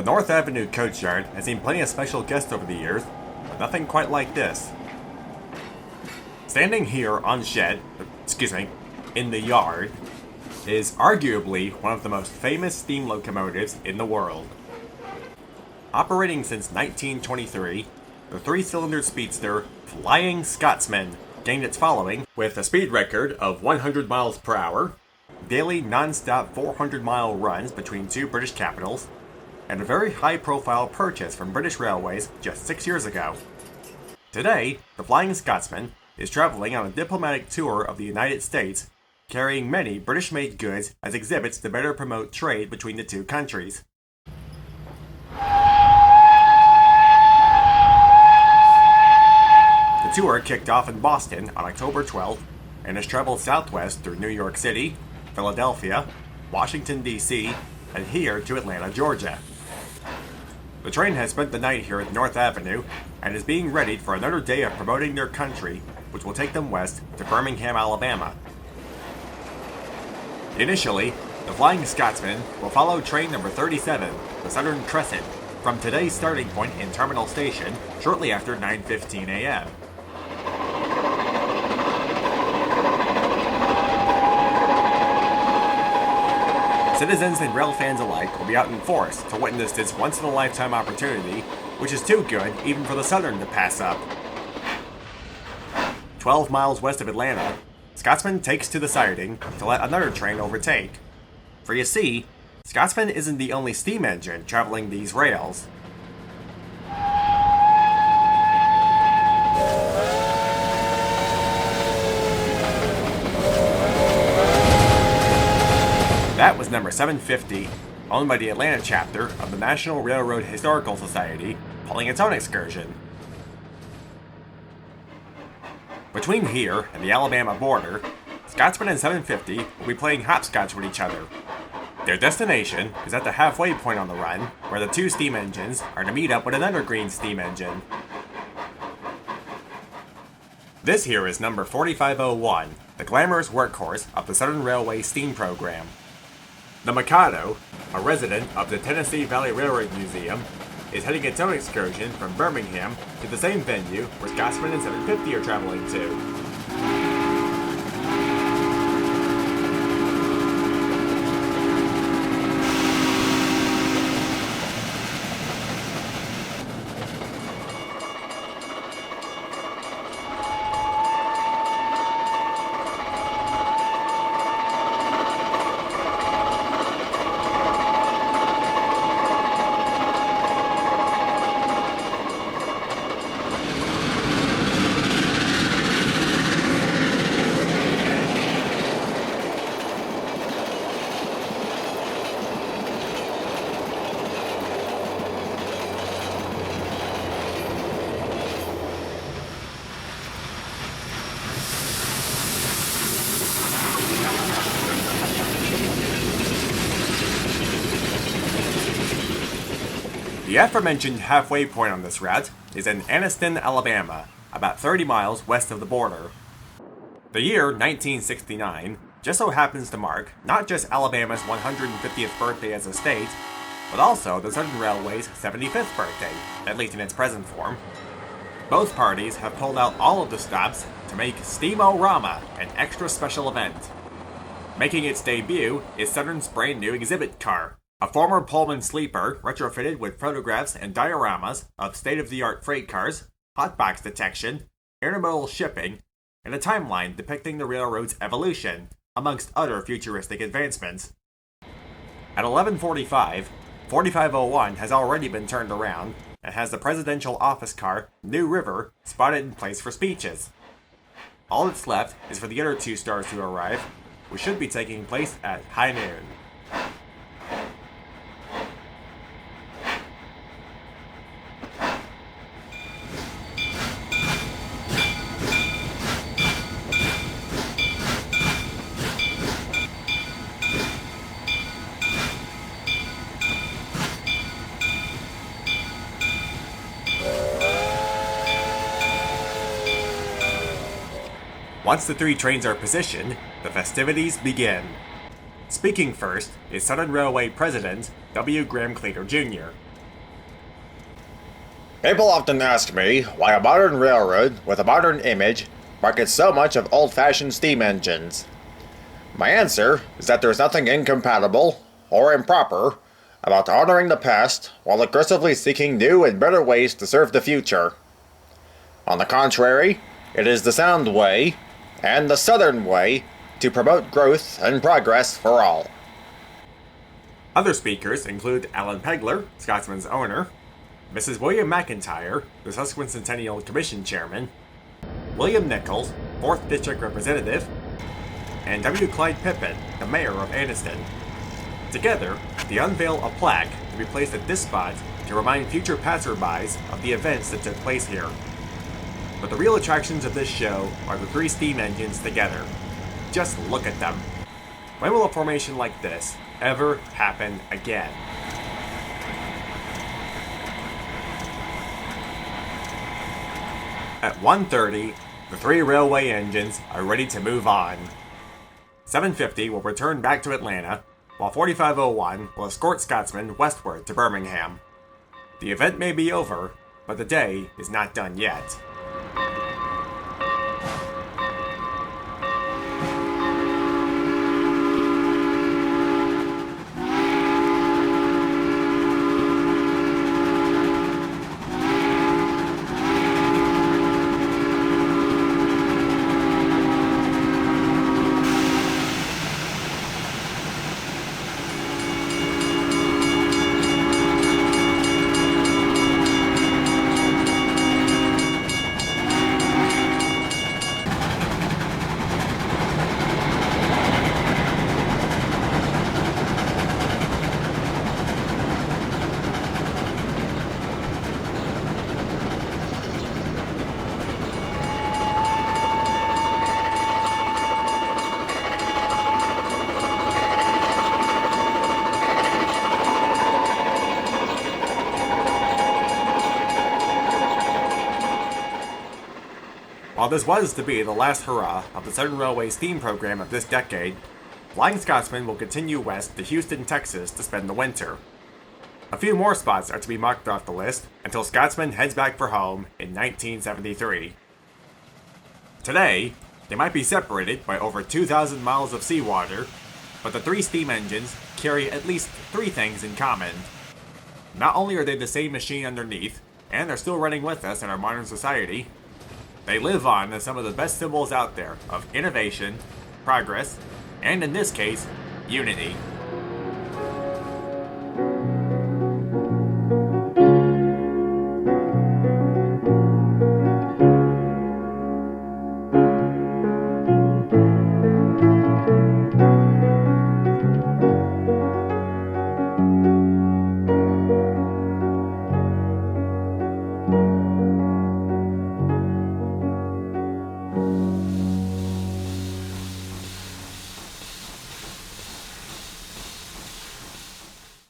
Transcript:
The North Avenue coach yard has seen plenty of special guests over the years, but nothing quite like this. Standing here on in the yard, is arguably one of the most famous steam locomotives in the world. Operating since 1923, the three-cylinder speedster Flying Scotsman gained its following with a speed record of 100 miles per hour, daily non-stop 400-mile runs between two British capitals, and a very high-profile purchase from British Railways just 6 years ago. Today, the Flying Scotsman is traveling on a diplomatic tour of the United States, carrying many British-made goods as exhibits to better promote trade between the two countries. The tour kicked off in Boston on October 12th and has traveled southwest through New York City, Philadelphia, Washington, D.C., and here to Atlanta, Georgia. The train has spent the night here at North Avenue and is being readied for another day of promoting their country, which will take them west to Birmingham, Alabama. Initially, the Flying Scotsman will follow train number 37, the Southern Crescent, from today's starting point in Terminal Station shortly after 9:15 a.m. Citizens and rail fans alike will be out in force to witness this once-in-a-lifetime opportunity, which is too good even for the Southern to pass up. 12 miles west of Atlanta, Scotsman takes to the siding to let another train overtake. For you see, Scotsman isn't the only steam engine traveling these rails. That was number 750, owned by the Atlanta chapter of the National Railroad Historical Society, pulling its own excursion. Between here and the Alabama border, Scotsman and 750 will be playing hopscotch with each other. Their destination is at the halfway point on the run, where the two steam engines are to meet up with another green steam engine. This here is number 4501, the glamorous workhorse of the Southern Railway steam program. The Mikado, a resident of the Tennessee Valley Railroad Museum, is heading its own excursion from Birmingham to the same venue where Scotsman and 750 are traveling to. The aforementioned halfway point on this route is in Anniston, Alabama, about 30 miles west of the border. The year 1969 just so happens to mark not just Alabama's 150th birthday as a state, but also the Southern Railway's 75th birthday, at least in its present form. Both parties have pulled out all of the stops to make Steam O Rama an extra special event. Making its debut is Southern's brand new exhibit car, a former Pullman sleeper retrofitted with photographs and dioramas of state-of-the-art freight cars, hotbox detection, intermodal shipping, and a timeline depicting the railroad's evolution, amongst other futuristic advancements. At 11:45, 4501 has already been turned around and has the presidential office car, New River, spotted in place for speeches. All that's left is for the other two stars to arrive, which should be taking place at high noon. Once the three trains are positioned, the festivities begin. Speaking first is Southern Railway President W. Graham Cleator Jr. People often ask me why a modern railroad with a modern image markets so much of old-fashioned steam engines. My answer is that there's nothing incompatible or improper about honoring the past while aggressively seeking new and better ways to serve the future. On the contrary, it is the sound way, and the Southern way, to promote growth and progress for all. Other speakers include Alan Pegler, Scotsman's owner, Mrs. William McIntyre, the Sesquicentennial Commission Chairman, William Nichols, 4th District Representative, and W. Clyde Pippin, the Mayor of Anniston. Together, they unveil a plaque to be placed at this spot to remind future passerbys of the events that took place here. But the real attractions of this show are the 3 steam engines together. Just look at them. When will a formation like this ever happen again? At 1:30, the 3 railway engines are ready to move on. 7:50 will return back to Atlanta, while 4501 will escort Scotsman westward to Birmingham. The event may be over, but the day is not done yet. While this was to be the last hurrah of the Southern Railway steam program of this decade, Flying Scotsman will continue west to Houston, Texas to spend the winter. A few more spots are to be marked off the list until Scotsman heads back for home in 1973. Today, they might be separated by over 2,000 miles of seawater, but the 3 steam engines carry at least 3 things in common. Not only are they the same machine underneath, and they're still running with us in our modern society, they live on as some of the best symbols out there of innovation, progress, and in this case, unity.